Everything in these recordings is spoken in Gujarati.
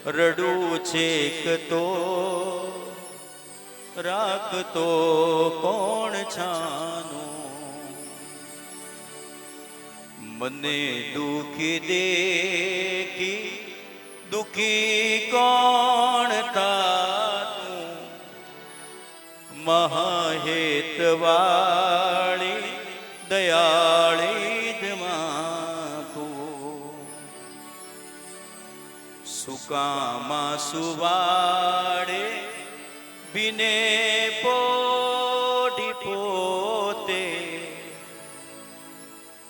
રડું છેક તો રાખતો કોણ છાનું, મને દુખી દેખી દુખી કોણ તાતું, મહાહેતવાળી દયાળી જ માતું, સુકામાં સુવાડે બિને પોઢી પોતે,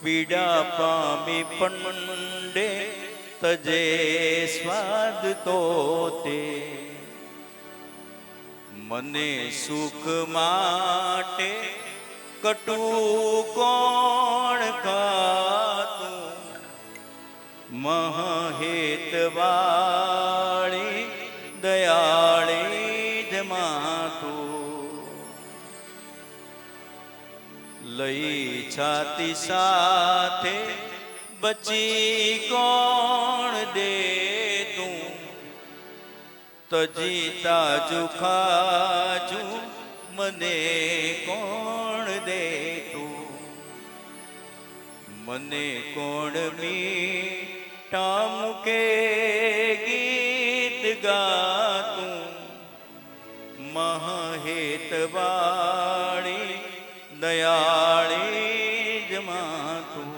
પીડા પામી પંડે તજે સ્વાદ તોતે, મને સુખ માટે કટુ કોણ ખાતું, મહાહેતવાળી દયાળી જ માતું, લઈ છાતી સાથે બચી કોણ દે તું, તજી તાજુ ખાજુ મને કોણ દે તું, મને કોણ મીઠા મૂકે ગીત ગાતું, મહાહેતવાળી દયાળી જ માતું,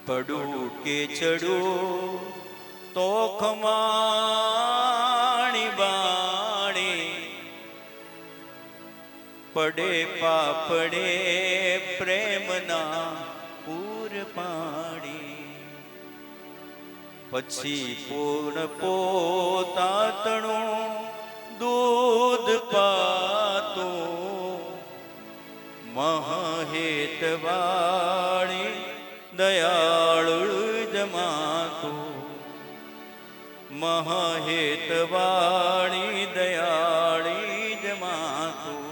પડું કે ચડું તો ખમાણી બાણી, પડે પાપડે પ્રેમના પૂર પાણી, પછી પૂર્ણ પોતાતણું દૂધ પાતું, મહાહેતવાળી દયાળુ જ માતું, મહાહેતવાળી દયાળી જ માતું,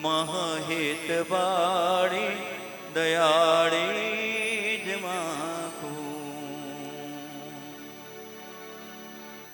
મહાહેતવાળી દયાળી